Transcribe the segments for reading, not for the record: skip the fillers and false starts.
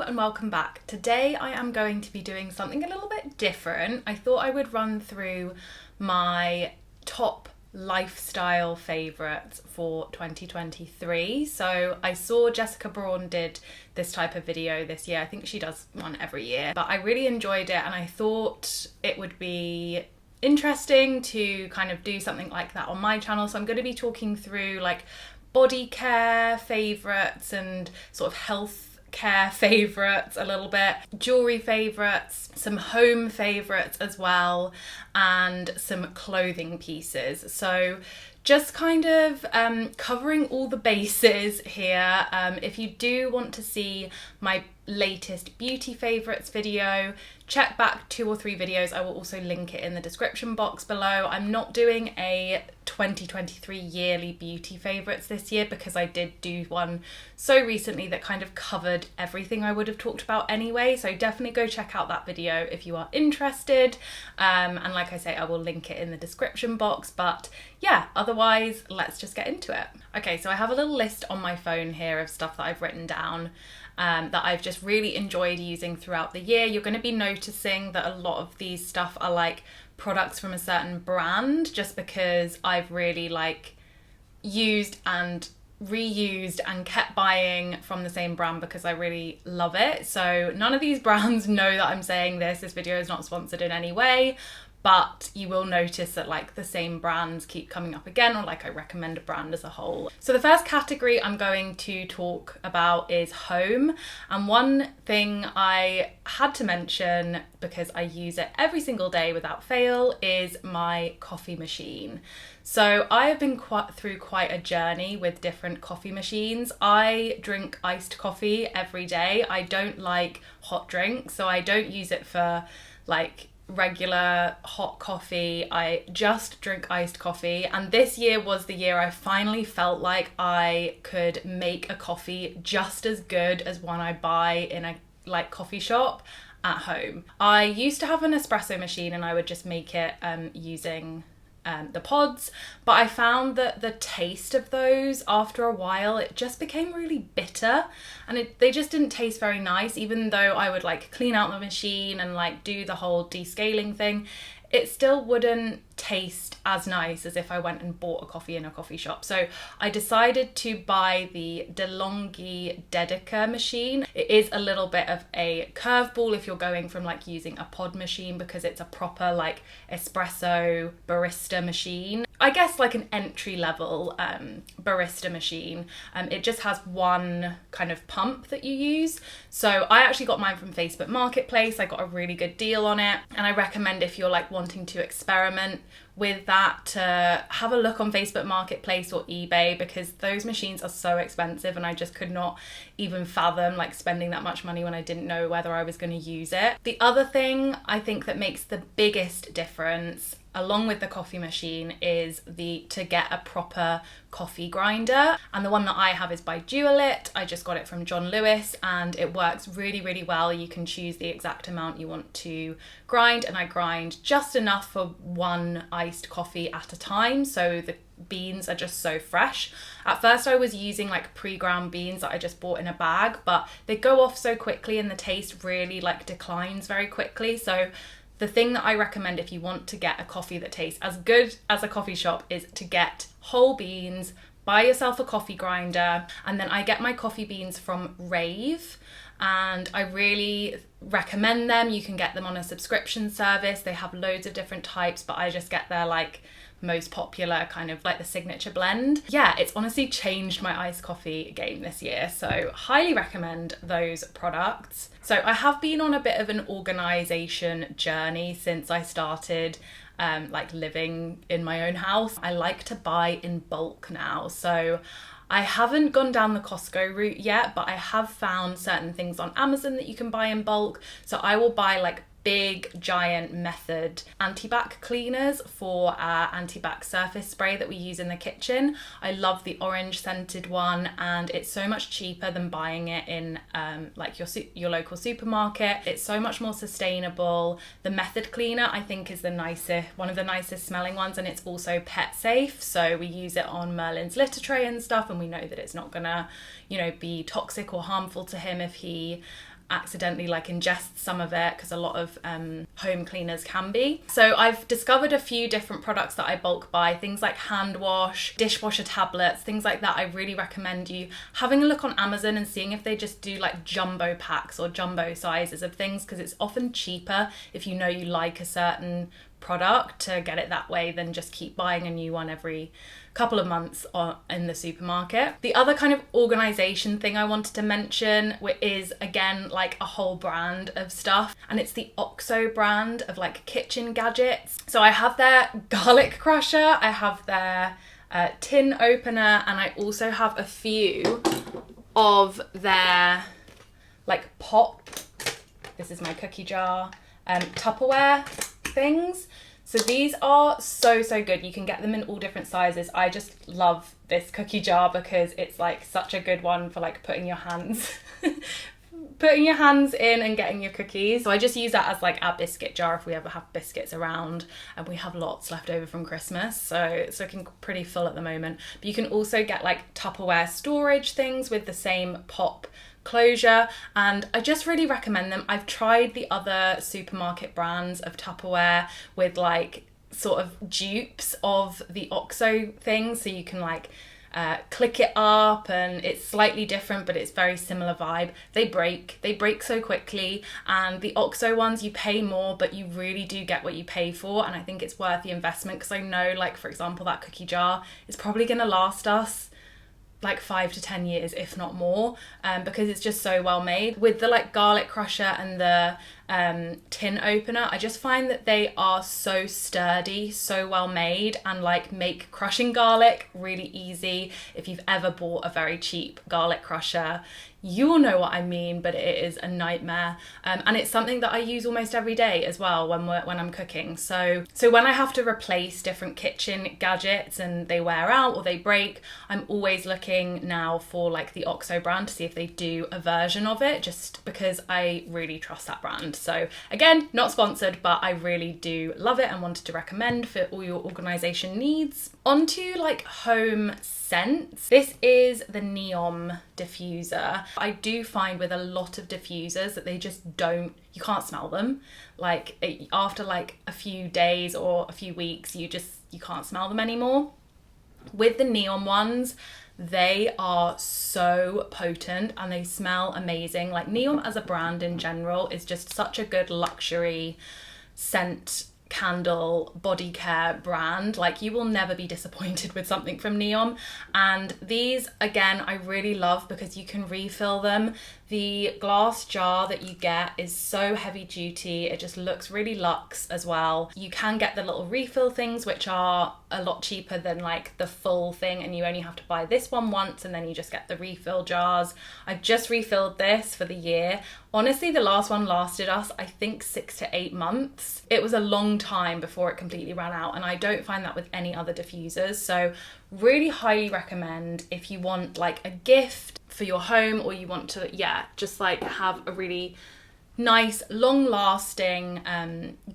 and welcome back. Today I am going to be doing something a little bit different. I thought I would run through my top lifestyle favourites for 2023. So I saw Jessica Braun did this type of video this year. I think she does one every year, but I really enjoyed it and I thought it would be interesting to kind of do something like that on my channel. So I'm going to be talking through like body care favourites and sort of health care favourites a little bit, jewellery favourites, some home favourites as well, and some clothing pieces. So just kind of covering all the bases here. If you do want to see my latest beauty favourites video, check back 2 or 3 videos. I will also link it in the description box below. I'm not doing a 2023 yearly beauty favourites this year because I did do one so recently that kind of covered everything I would have talked about anyway. So definitely go check out that video if you are interested. And like I say, I will link it in the description box. But yeah, otherwise, let's just get into it. Okay, so I have a little list on my phone here of stuff that I've written down that I've just really enjoyed using throughout the year. You're going to be noticing that a lot of these stuff are like products from a certain brand, just because I've really like used and reused and kept buying from the same brand because I really love it. So none of these brands know that I'm saying this. This video is not sponsored in any way, but you will notice that like the same brands keep coming up again, or like I recommend a brand as a whole. So the first category I'm going to talk about is home. And one thing I had to mention, because I use it every single day without fail, is my coffee machine. So I have been through quite a journey with different coffee machines. I drink iced coffee every day. I don't like hot drinks, so I don't use it for like regular hot coffee. I just drink iced coffee, and this year was the year I finally felt like I could make a coffee just as good as one I buy in a like coffee shop at home. I used to have an espresso machine and I would just make it using the pods, but I found that the taste of those after a while, it just became really bitter, and they just didn't taste very nice. Even though I would like clean out the machine and like do the whole descaling thing, it still wouldn't taste as nice as if I went and bought a coffee in a coffee shop. So I decided to buy the Delonghi Dedica machine. It is a little bit of a curveball if you're going from like using a pod machine, because it's a proper like espresso barista machine. I guess like an entry level barista machine. It just has one kind of pump that you use. So I actually got mine from Facebook Marketplace. I got a really good deal on it, and I recommend if you're like wanting to experiment with that to have a look on Facebook Marketplace or eBay, because those machines are so expensive and I just could not even fathom like spending that much money when I didn't know whether I was going to use it. The other thing I think that makes the biggest difference along with the coffee machine is to get a proper coffee grinder, and the one that I have is by Dualit. I just got it from John Lewis and it works really, really well. You can choose the exact amount you want to grind, and I grind just enough for one iced coffee at a time, so the beans are just so fresh. At first I was using like pre-ground beans that I just bought in a bag, but they go off so quickly and the taste really like declines very quickly. So the thing that I recommend if you want to get a coffee that tastes as good as a coffee shop is to get whole beans, buy yourself a coffee grinder, and then I get my coffee beans from Rave, and I really recommend them. You can get them on a subscription service. They have loads of different types, but I just get their like most popular kind of like the signature blend. Yeah, it's honestly changed my iced coffee game this year, so highly recommend those products. So I have been on a bit of an organisation journey since I started like living in my own house. I like to buy in bulk now, so I haven't gone down the Costco route yet, but I have found certain things on Amazon that you can buy in bulk. So I will buy like big giant Method anti-bac cleaners for our anti-bac surface spray that we use in the kitchen. I love the orange scented one, and it's so much cheaper than buying it in like your local supermarket. It's so much more sustainable. The Method cleaner I think is one of the nicest smelling ones, and it's also pet safe, so we use it on Merlin's litter tray and stuff, and we know that it's not gonna be toxic or harmful to him if he accidentally like ingest some of it, because a lot of home cleaners can be. So I've discovered a few different products that I bulk buy, things like hand wash, dishwasher tablets, things like that. I really recommend you having a look on Amazon and seeing if they just do like jumbo packs or jumbo sizes of things, because it's often cheaper if you know you like a certain product to get it that way than just keep buying a new one every couple of months in the supermarket. The other kind of organization thing I wanted to mention is again like a whole brand of stuff, and it's the OXO brand of like kitchen gadgets. So I have their garlic crusher, I have their tin opener, and I also have a few of their like pop, this is my cookie jar, Tupperware things. So these are so good. You can get them in all different sizes. I just love this cookie jar because it's like such a good one for like putting your hands in and getting your cookies. So I just use that as like our biscuit jar if we ever have biscuits around, and we have lots left over from Christmas, so it's looking pretty full at the moment. But you can also get like Tupperware storage things with the same pop closure, and I just really recommend them. I've tried the other supermarket brands of Tupperware with like sort of dupes of the OXO things, so you can like click it up and it's slightly different but it's very similar vibe. They break so quickly, and the OXO ones you pay more but you really do get what you pay for, and I think it's worth the investment, because I know like for example that cookie jar is probably going to last us like 5 to 10 years if not more, because it's just so well made. With the like garlic crusher and the tin opener, I just find that they are so sturdy, so well made, and like make crushing garlic really easy. If you've ever bought a very cheap garlic crusher, you will know what I mean, but it is a nightmare, and it's something that I use almost every day as well when I'm cooking. So when I have to replace different kitchen gadgets and they wear out or they break, I'm always looking now for like the OXO brand to see if they do a version of it, just because I really trust that brand. So again, not sponsored, but I really do love it and wanted to recommend for all your organisation needs. Onto like home scents. This is the Neom Diffuser. I do find with a lot of diffusers that they just you can't smell them. Like after like a few days or a few weeks, you can't smell them anymore. With the Neom ones, they are so potent and they smell amazing. Like Neom as a brand in general is just such a good luxury scent candle body care brand. Like you will never be disappointed with something from Neom, and these again I really love because you can refill them. The glass jar that you get is so heavy duty, it just looks really luxe as well. You can get the little refill things which are a lot cheaper than like the full thing, and you only have to buy this one once and then you just get the refill jars. I've just refilled this for the year. Honestly, the last one lasted us I think 6 to 8 months. It was a long time before it completely ran out, and I don't find that with any other diffusers. So really highly recommend if you want like a gift for your home, or you want to just like have a really nice long lasting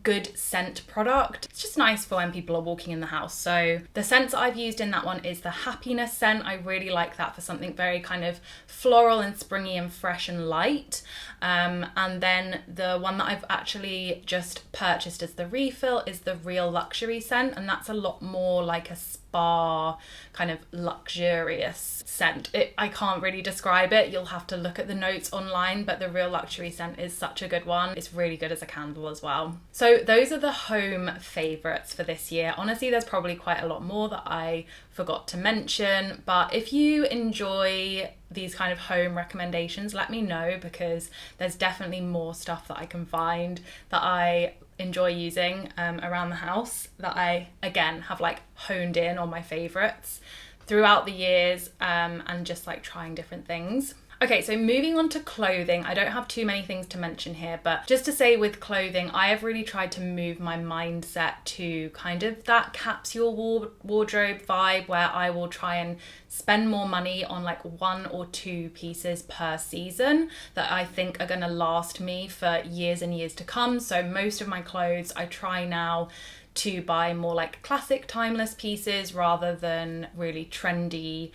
good scent product. It's just nice for when people are walking in the house. So the scents I've used in that one is the happiness scent. I really like that for something very kind of floral and springy and fresh and light, and then the one that I've actually just purchased as the refill is the real luxury scent, and that's a lot more like a spa kind of luxurious scent. I can't really describe it, you'll have to look at the notes online, but the real luxury scent is such a good one. It's really good as a candle as well. So those are the home favourites for this year. Honestly, there's probably quite a lot more that I forgot to mention, but if you enjoy these kind of home recommendations, let me know, because there's definitely more stuff that I can find that I enjoy using around the house, that I again have like honed in on my favourites throughout the years, and just like trying different things. Okay, so moving on to clothing. I don't have too many things to mention here, but just to say with clothing, I have really tried to move my mindset to kind of that capsule wardrobe vibe, where I will try and spend more money on like 1 or 2 pieces per season that I think are going to last me for years and years to come. So most of my clothes I try now to buy more like classic timeless pieces rather than really trendy,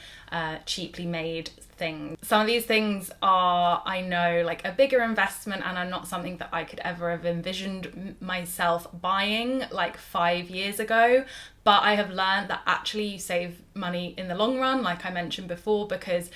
cheaply made things. Some of these things are, I know, like a bigger investment and are not something that I could ever have envisioned myself buying like 5 years ago. But I have learned that actually you save money in the long run, like I mentioned before, because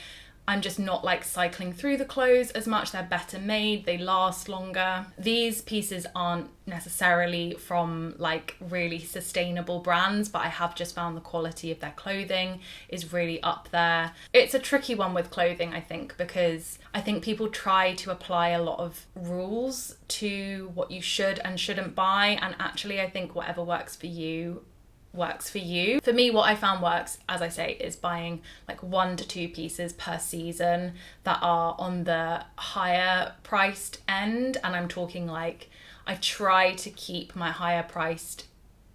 I'm just not like cycling through the clothes as much. They're better made, they last longer. These pieces aren't necessarily from like really sustainable brands, but I have just found the quality of their clothing is really up there. It's a tricky one with clothing, I think, because I think people try to apply a lot of rules to what you should and shouldn't buy, and actually I think whatever works for you works for you. For me, what I found works, as I say, is buying like 1 to 2 pieces per season that are on the higher priced end, and I'm talking like I try to keep my higher priced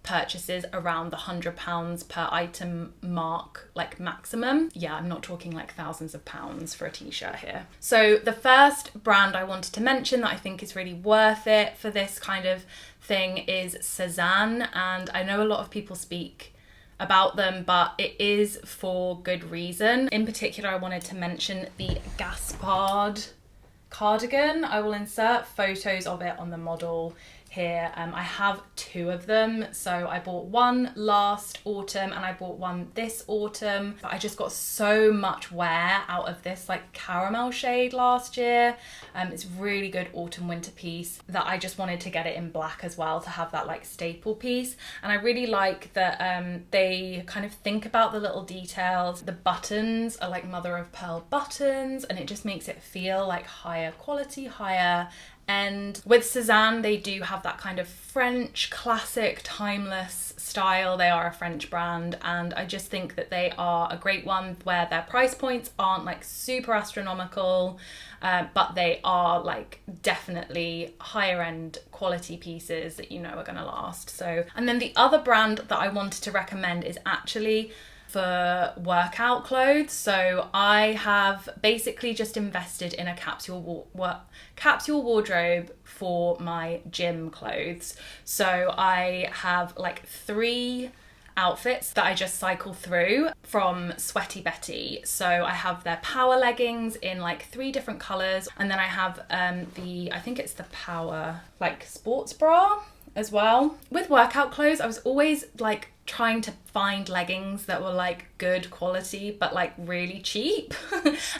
purchases around the £100 per item mark, like maximum. Yeah, I'm not talking like thousands of pounds for a t-shirt here. So the first brand I wanted to mention that I think is really worth it for this kind of thing is Sezane, and I know a lot of people speak about them, but it is for good reason. In particular, I wanted to mention the Gaspard cardigan. I will insert photos of it on the model here. I have 2 of them, so I bought one last autumn and I bought one this autumn, but I just got so much wear out of this like caramel shade last year. It's really good autumn winter piece that I just wanted to get it in black as well to have that like staple piece. And I really like that they kind of think about the little details. The buttons are like mother of pearl buttons, and it just makes it feel like higher quality, higher. And with Sezane, they do have that kind of French classic timeless style. They are a French brand, and I just think that they are a great one where their price points aren't like super astronomical, but they are like definitely higher end quality pieces that you know are going to last. So, and then the other brand that I wanted to recommend is actually for workout clothes. So I have basically just invested in a capsule wardrobe for my gym clothes. So I have like 3 outfits that I just cycle through from Sweaty Betty. So I have their power leggings in like 3 different colours, and then I have I think it's the power like sports bra as well. With workout clothes, I was always like trying to find leggings that were like good quality but like really cheap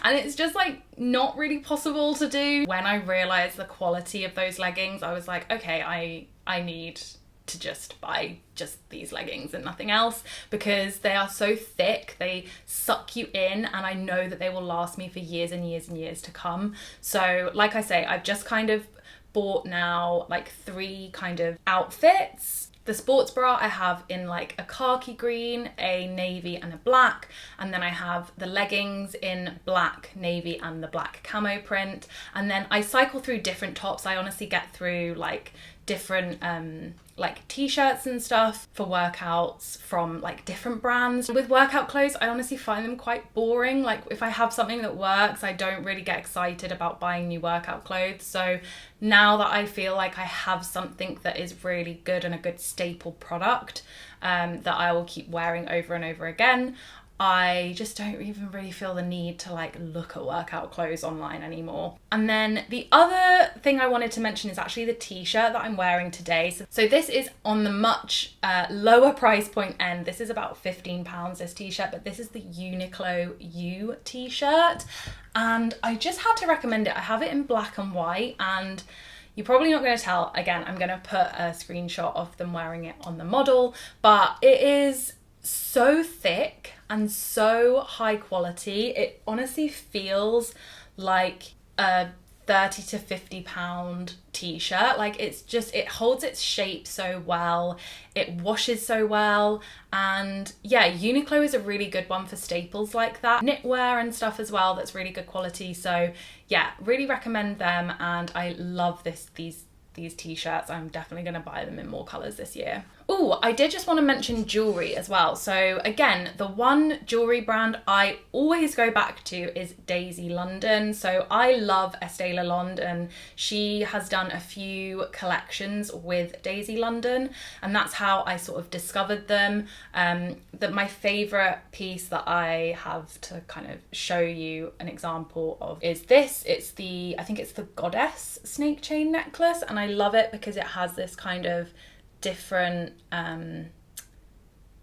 and it's just like not really possible to do. When I realized the quality of those leggings, I was like, okay, I need to just buy just these leggings and nothing else, because they are so thick, they suck you in, and I know that they will last me for years and years and years to come. So like I say, I've just kind of bought now like 3 kind of outfits. The sports bra I have in like a khaki green, a navy and a black, and then I have the leggings in black, navy and the black camo print. And then I cycle through different tops. I honestly get through like different like t-shirts and stuff for workouts from like different brands. With workout clothes, I honestly find them quite boring. Like if I have something that works, I don't really get excited about buying new workout clothes. So now that I feel like I have something that is really good and a good staple product that I will keep wearing over and over again, I just don't even really feel the need to like look at workout clothes online anymore. And then the other thing I wanted to mention is actually the t-shirt that I'm wearing today. So this is on the much lower price point end. This is about £15, this t-shirt, but this is the Uniqlo U T Shirt. And I just had to recommend it. I have it in black and white, and you're probably not going to tell. Again, I'm going to put a screenshot of them wearing it on the model, but it is so thick and so high quality. It honestly feels like a 30 to 50 pound t-shirt. Like it's just, it holds its shape so well, it washes so well, and yeah, Uniqlo is a really good one for staples like that, knitwear and stuff as well, that's really good quality. So yeah, really recommend them, and I love these t-shirts. I'm definitely going to buy them in more colours this year. Oh, I did just want to mention Jewellery as well. So again, the one jewellery brand I always go back to is Daisy London. So I love Estee Lalonde, and she has done a few collections with Daisy London, and that's how I sort of discovered them. My favourite piece that I have to kind of show you an example of is this. I think it's the Goddess snake chain necklace, and I love it because it has this kind of different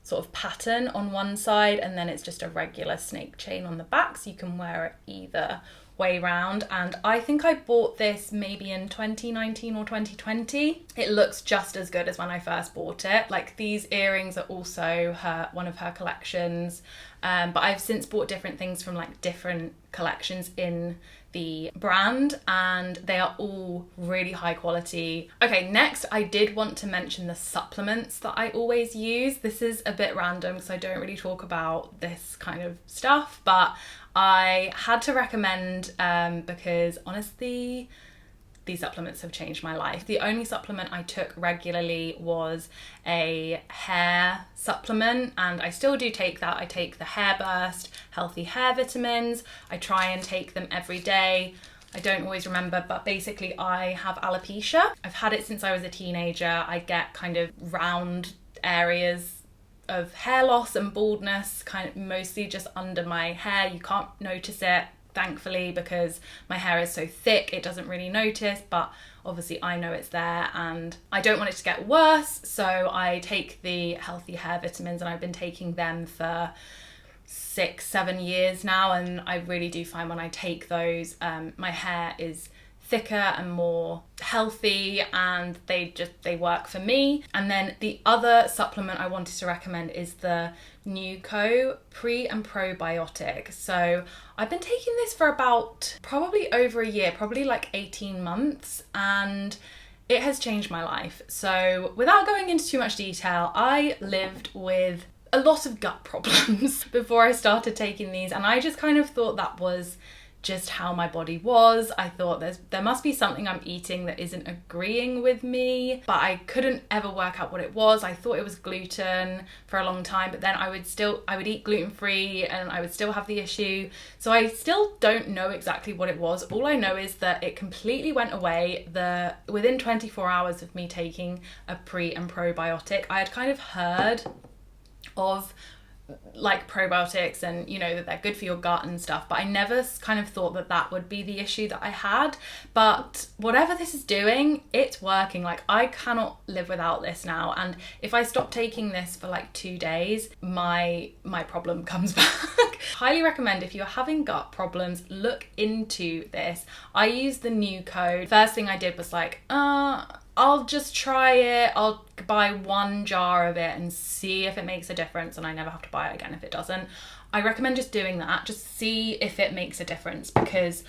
sort of pattern on one side, and then it's just a regular snake chain on the back, so you can wear it either way round. And I think I bought this maybe in 2019 or 2020. It looks just as good as when I first bought it. Like, these earrings are also one of her collections, but I've since bought different things from like different collections in the brand, and they are all really high quality. Okay, next I did want to mention the supplements that I always use. This is a bit random because I don't really talk about this kind of stuff, but I had to recommend because honestly these supplements have changed my life. The only supplement I took regularly was a hair supplement, and I still do take that. I take the Hairburst healthy hair vitamins. I try and take them every day. I don't always remember, but basically I have alopecia. I've had it since I was a teenager. I get kind of round areas of hair loss and baldness, kind of mostly just under my hair. You can't notice it, thankfully, because my hair is so thick, it doesn't really notice, but obviously I know it's there and I don't want it to get worse, so I take the healthy hair vitamins, and I've been taking them for 6-7 years now, and I really do find when I take those, my hair is thicker and more healthy, and they work for me. And then the other supplement I wanted to recommend is the Neue Co Pre and Probiotic. So I've been taking this for about probably over a year, probably like 18 months, and it has changed my life. So without going into too much detail, I lived with a lot of gut problems before I started taking these, and I just kind of thought that was just how my body was. I thought there must be something I'm eating that isn't agreeing with me, but I couldn't ever work out what it was. I thought it was gluten for a long time, but then I would eat gluten-free and I would still have the issue. So I still don't know exactly what it was. All I know is that it completely went away within 24 hours of me taking a pre and probiotic. I had kind of heard of like probiotics and that they're good for your gut and stuff, but I never kind of thought that would be the issue that I had. But whatever this is doing, it's working. Like, I cannot live without this now, and if I stop taking this for like 2 days, my problem comes back. Highly recommend, if you're having gut problems, look into this. I use the Neue Co. First thing I did was like, I'll just try it. I'll buy 1 jar of it and see if it makes a difference, and I never have to buy it again if it doesn't. I recommend just doing that. Just see if it makes a difference, because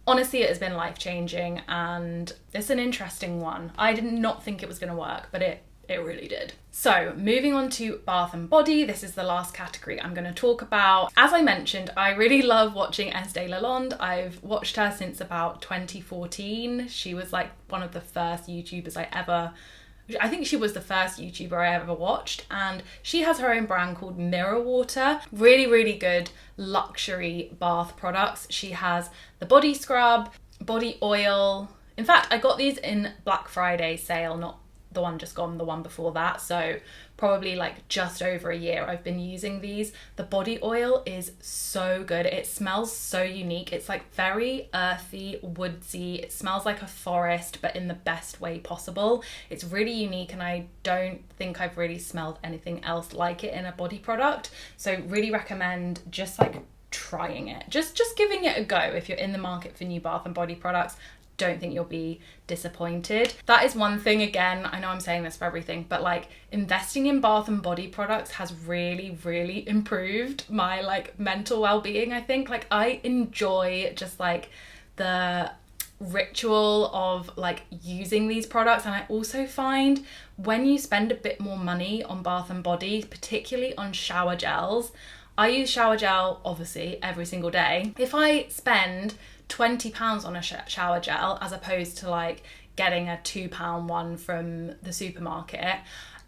honestly it has been life-changing, and it's an interesting one. I did not think it was going to work, but it really did. So moving on to Bath and Body, this is the last category I'm going to talk about. As I mentioned, I really love watching Estee Lalonde. I've watched her since about 2014. She was like one of the first YouTubers I think she was the first YouTuber I ever watched, and she has her own brand called Mirror Water. Really, really good luxury bath products. She has the body scrub, body oil. In fact, I got these in Black Friday sale, not the one just gone, the one before that. So probably like just over a year I've been using these. The body oil is so good. It smells so unique. It's like very earthy, woodsy. It smells like a forest, but in the best way possible. It's really unique, and I don't think I've really smelled anything else like it in a body product. So really recommend just like trying it, just giving it a go. If you're in the market for new bath and body products, don't think you'll be disappointed. That is one thing. Again, I know I'm saying this for everything, but like, investing in bath and body products has really, really improved my like mental well-being. I think like I enjoy just like the ritual of like using these products, and I also find when you spend a bit more money on bath and body, particularly on shower gels. I use shower gel obviously every single day. If I spend £20 on a shower gel as opposed to like getting a £2 one from the supermarket,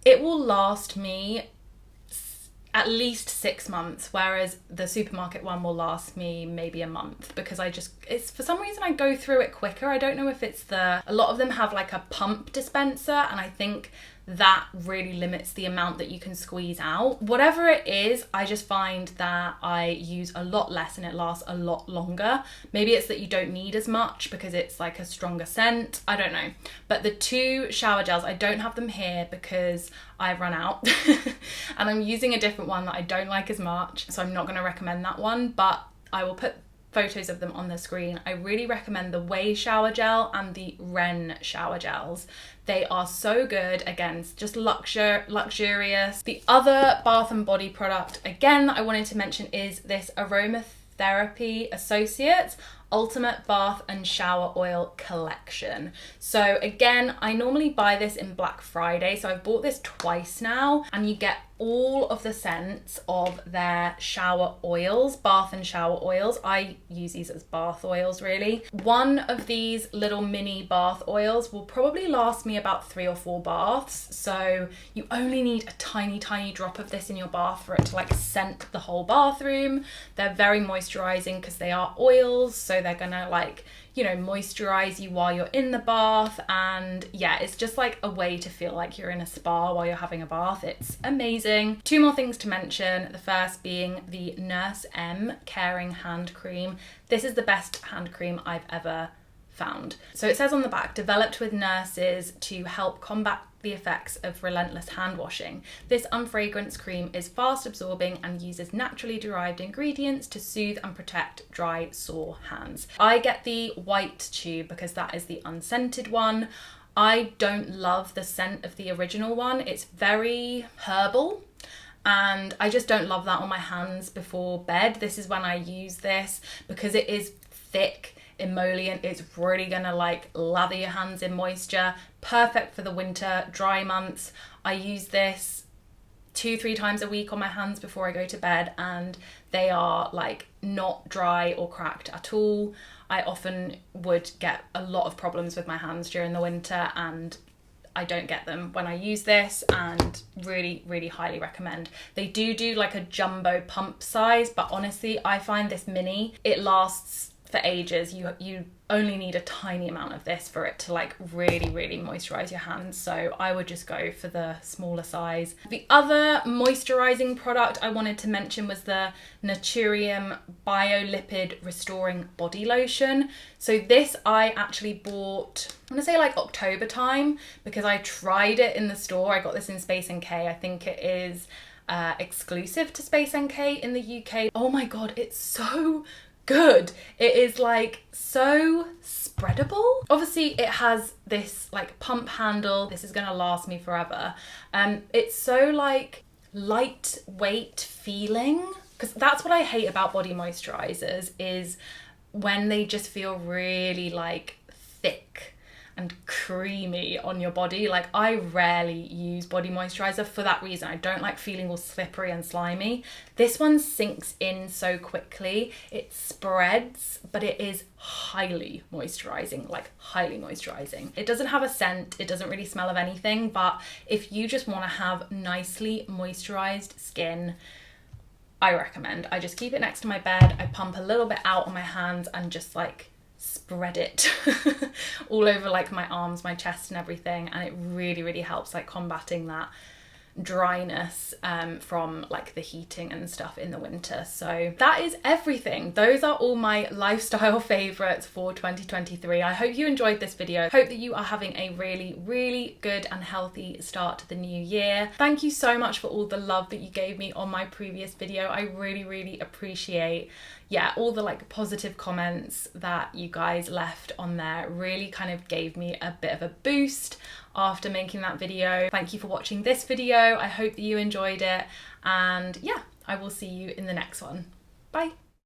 it will last me at least 6 months, whereas the supermarket one will last me maybe a month, because it's for some reason I go through it quicker. I don't know if it's a lot of them have like a pump dispenser, and I think that really limits the amount that you can squeeze out. Whatever it is, I just find that I use a lot less and it lasts a lot longer. Maybe it's that you don't need as much because it's like a stronger scent, I don't know. But the 2 shower gels, I don't have them here because I've run out and I'm using a different one that I don't like as much, so I'm not going to recommend that one, but I will put photos of them on the screen. I really recommend the Ouai Shower Gel and the Ren Shower Gels. They are so good. Again, just luxurious. The other bath and body product, again, that I wanted to mention is this Aromatherapy Associate Ultimate Bath and Shower Oil Collection. So again, I normally buy this in Black Friday, so I've bought this twice now, and you get all of the scents of their shower oils, bath and shower oils. I use these as bath oils really. One of these little mini bath oils will probably last me about 3 or 4 baths, so you only need a tiny drop of this in your bath for it to like scent the whole bathroom. They're very moisturizing because they are oils, so they're gonna like, you know, moisturize you while you're in the bath, and yeah, it's just like a way to feel like you're in a spa while you're having a bath. It's amazing. 2 more things to mention. The first being the Nurse M Caring Hand Cream. This is the best hand cream I've ever found. So it says on the back, developed with nurses to help combat the effects of relentless hand washing. This unfragranced cream is fast absorbing and uses naturally derived ingredients to soothe and protect dry, sore hands. I get the white tube because that is the unscented one. I don't love the scent of the original one. It's very herbal, and I just don't love that on my hands before bed. This is when I use this because it is thick emollient. It's really gonna like lather your hands in moisture. Perfect for the winter dry months. I use this 2-3 times a week on my hands before I go to bed, and they are like not dry or cracked at all. I often would get a lot of problems with my hands during the winter, and I don't get them when I use this, and really highly recommend. They do like a jumbo pump size, but honestly I find this mini, it lasts for ages. You only need a tiny amount of this for it to like really moisturize your hands, so I would just go for the smaller size. The other moisturizing product I wanted to mention was the Naturium Biolipid Restoring Body Lotion. So this I actually bought, I want to say like October time, because I tried it in the store. I got this in Space NK. I think it is exclusive to Space NK in the UK. Oh my god, it's so good. It is like so spreadable. Obviously it has this like pump handle. This is gonna last me forever. It's so like lightweight feeling, because that's what I hate about body moisturizers, is when they just feel really like thick and creamy on your body. Like I rarely use body moisturizer for that reason. I don't like feeling all slippery and slimy. This one sinks in so quickly. It spreads, but it is highly moisturizing, like highly moisturizing. It doesn't have a scent. It doesn't really smell of anything, but if you just want to have nicely moisturized skin, I recommend. I just keep it next to my bed. I pump a little bit out on my hands and just like spread it all over like my arms, my chest and everything, and it really helps like combating that dryness from like the heating and stuff in the winter. So that is everything. Those are all my lifestyle favorites for 2023. I hope you enjoyed this video. Hope that you are having a really good and healthy start to the new year. Thank you so much for all the love that you gave me on my previous video. I really appreciate all the like positive comments that you guys left on there. Really kind of gave me a bit of a boost after making that video. Thank you for watching this video. I hope that you enjoyed it, and yeah, I will see you in the next one. Bye.